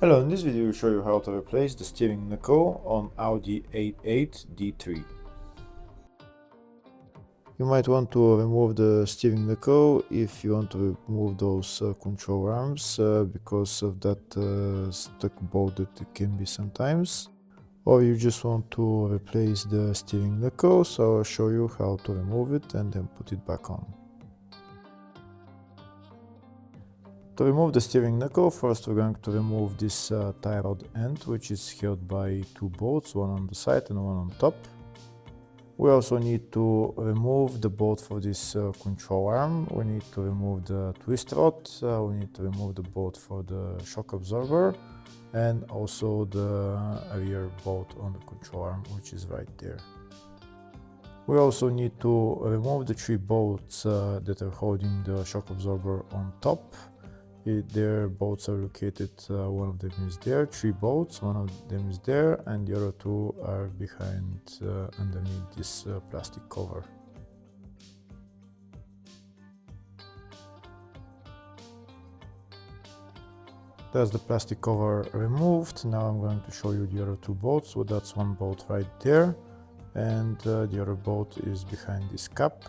Hello, in this video we'll show you how to replace the steering knuckle on Audi A8 D3. You might want to remove the steering knuckle if you want to remove those control arms because of that stuck bolt that it can be sometimes. Or you just want to replace the steering knuckle, so I'll show you how to remove it and then put it back on. To remove the steering knuckle, first we're going to remove this tie rod end, which is held by two bolts, one on the side and one on top. We also need to remove the bolt for this control arm. We need to remove the twist rod, we need to remove the bolt for the shock absorber, and also the rear bolt on the control arm, which is right there. We also need to remove the three bolts that are holding the shock absorber on top. Their bolts are located, one of them is there, three bolts, one of them is there, and the other two are behind underneath this plastic cover. That's the plastic cover removed. Now I'm going to show you the other two bolts. So that's one bolt right there, and the other bolt is behind this cap.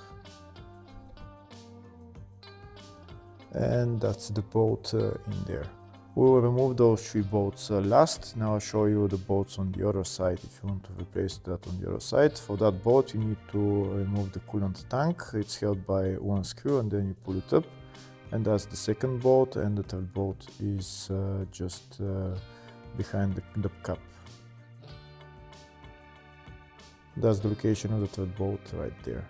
And that's the bolt in there. We will remove those three bolts last. Now I'll show you the bolts on the other side if you want to replace that on the other side. For that bolt you need to remove the coolant tank. It's held by one screw and then you pull it up. And that's the second bolt, and the third bolt is just behind the cap. That's the location of the third bolt right there.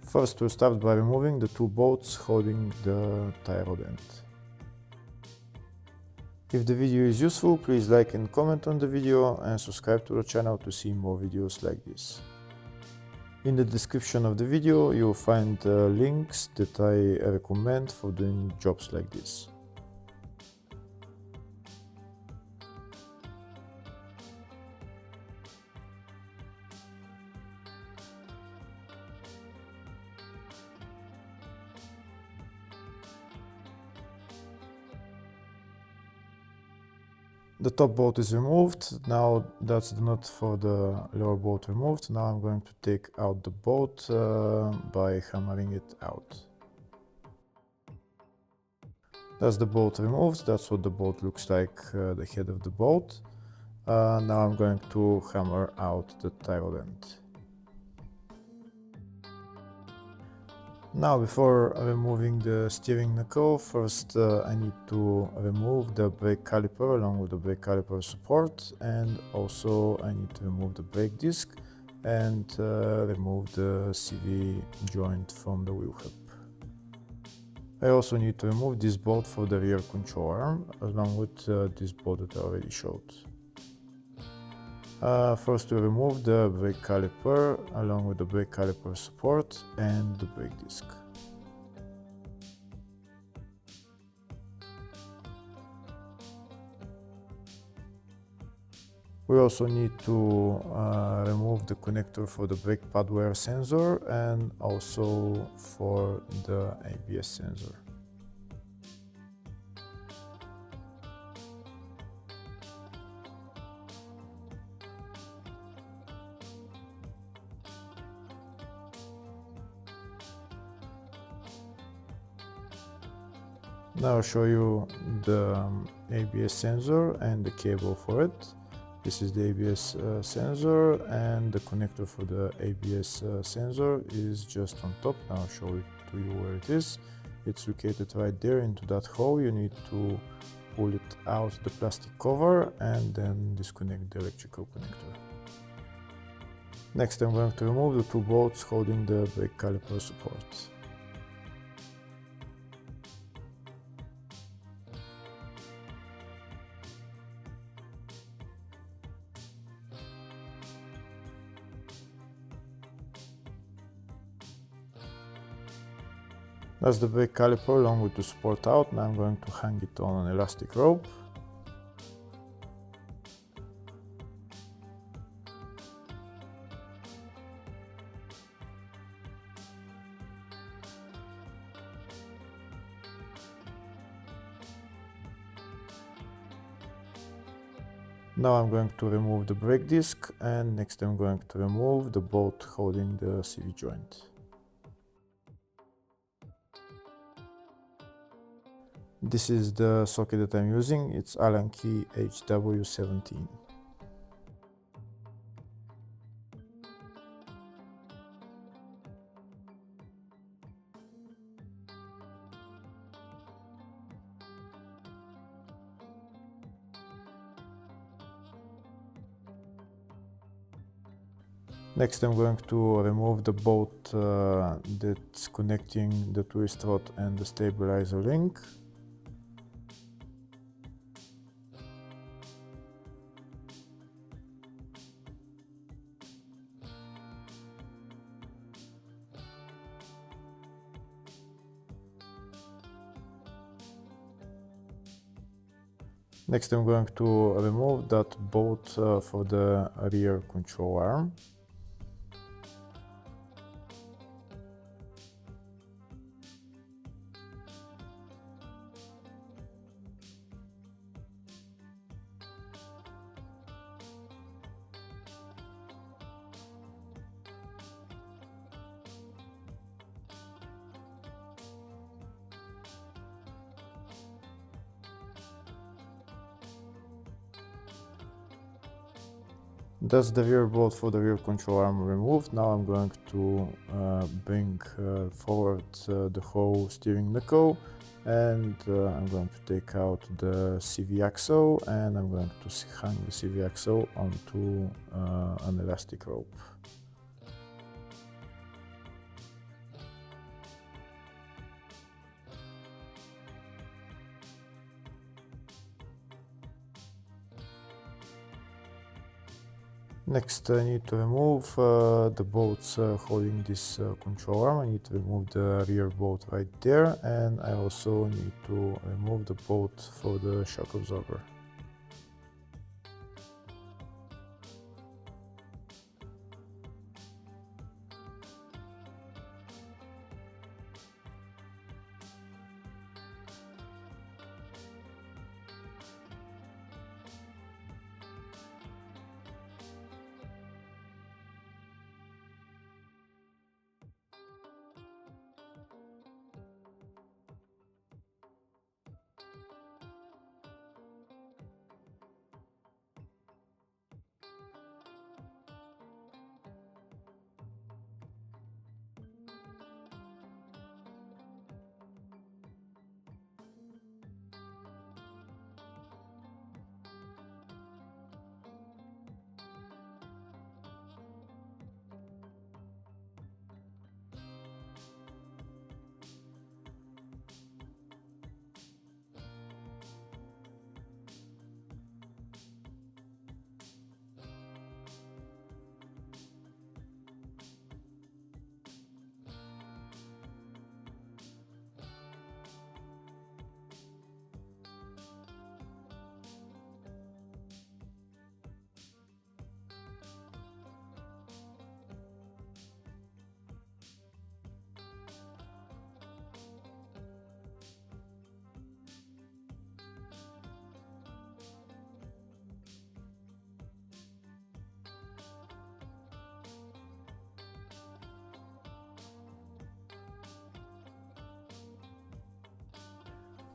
First, we'll start by removing the two bolts holding the tie rod end. If the video is useful, please like and comment on the video and subscribe to the channel to see more videos like this. In the description of the video, you'll find links that I recommend for doing jobs like this. The top bolt is removed. Now that's the nut for the lower bolt removed. Now I'm going to take out the bolt by hammering it out. That's the bolt removed. That's what the bolt looks like, the head of the bolt. Now I'm going to hammer out the tie rod end. Now, before removing the steering knuckle, first I need to remove the brake caliper along with the brake caliper support, and also I need to remove the brake disc and remove the CV joint from the wheel hub. I also need to remove this bolt for the rear control arm along with this bolt that I already showed. First we remove the brake caliper along with the brake caliper support and the brake disc. We also need to remove the connector for the brake pad wear sensor and also for the ABS sensor. Now I'll show you the ABS sensor and the cable for it. This is the ABS sensor, and the connector for the ABS sensor is just on top. Now I'll show it to you where it is. It's located right there into that hole. You need to pull it out the plastic cover and then disconnect the electrical connector. Next I'm going to remove the two bolts holding the brake caliper support. That's the brake caliper along with the support out. Now I'm going to hang it on an elastic rope. Now I'm going to remove the brake disc, and next I'm going to remove the bolt holding the CV joint. This is the socket that I'm using, it's Allen key HW17. Next I'm going to remove the bolt that's connecting the twist rod and the stabilizer link. Next I'm going to remove that bolt for the rear control arm. That's the rear bolt for the rear control arm removed. Now I'm going to bring forward the whole steering knuckle, and I'm going to take out the CV axle, and I'm going to hang the CV axle onto an elastic rope. Next I need to remove the bolts holding this control arm. I need to remove the rear bolt right there, and I also need to remove the bolt for the shock absorber.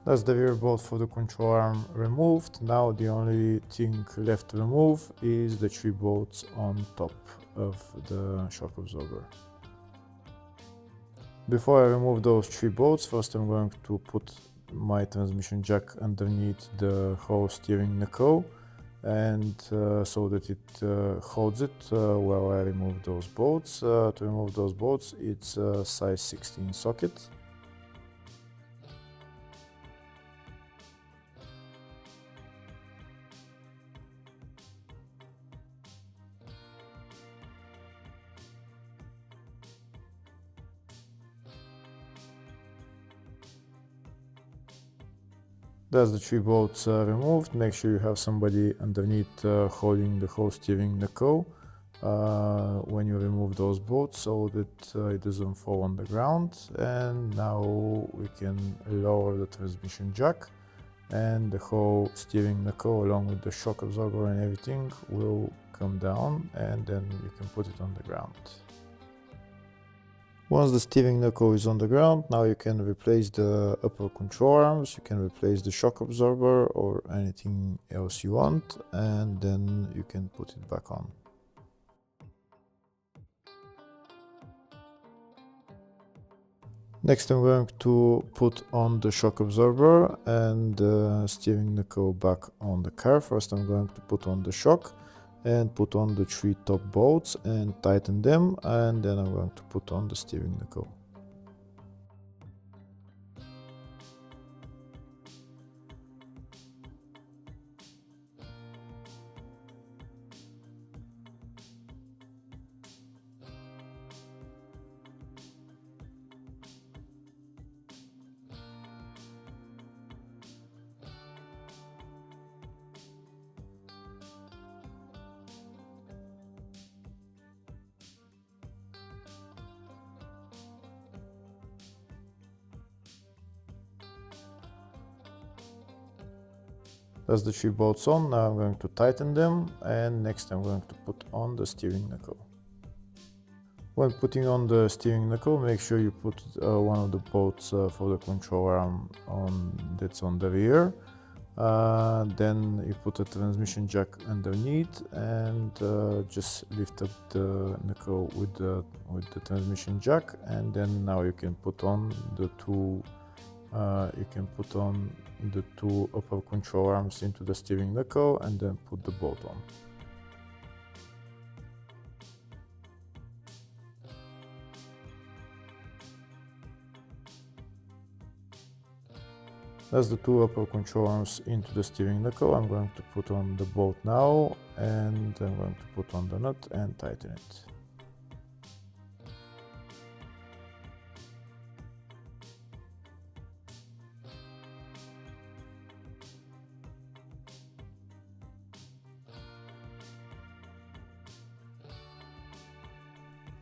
That's the rear bolt for the control arm removed. Now the only thing left to remove is the 3 bolts on top of the shock absorber. Before I remove those 3 bolts, first I'm going to put my transmission jack underneath the whole steering knuckle, and so that it holds it while I remove those bolts. To remove those bolts, it's a size 16 socket. That's the 3 bolts removed. Make sure you have somebody underneath holding the whole steering knuckle when you remove those bolts, so that it doesn't fall on the ground. And now we can lower the transmission jack, and the whole steering knuckle along with the shock absorber and everything will come down, and then you can put it on the ground. Once the steering knuckle is on the ground, now you can replace the upper control arms, you can replace the shock absorber or anything else you want, and then you can put it back on. Next I'm going to put on the shock absorber and the steering knuckle back on the car. First I'm going to put on the shock and put on the 3 top bolts and tighten them, and then I'm going to put on the steering knuckle. That's the 3 bolts on. Now I'm going to tighten them, and next I'm going to put on the steering knuckle. When putting on the steering knuckle, make sure you put one of the bolts for the control arm that's on the rear. Then you put a transmission jack underneath and just lift up the knuckle with the transmission jack, and then now you can put on the two upper control arms into the steering knuckle and then put the bolt on. That's the two upper control arms into the steering knuckle. I'm going to put on the bolt now, and I'm going to put on the nut and tighten it.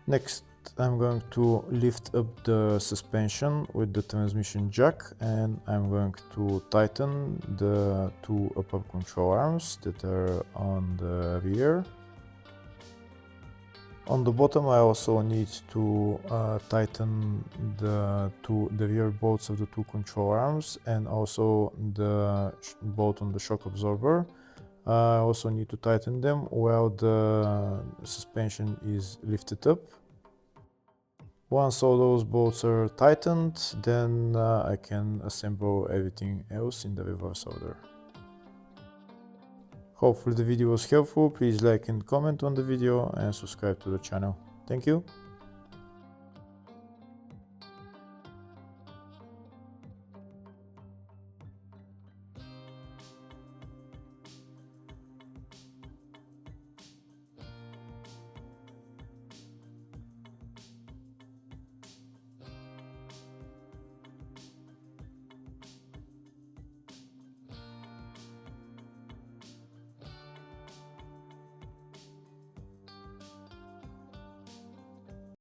Next, I'm going to lift up the suspension with the transmission jack, and I'm going to tighten the two upper control arms that are on the rear. On the bottom, I also need to tighten the rear bolts of the two control arms and also the bolt on the shock absorber. I also need to tighten them while the suspension is lifted up. Once all those bolts are tightened, then I can assemble everything else in the reverse order. Hopefully the video was helpful. Please like and comment on the video and subscribe to the channel. Thank you.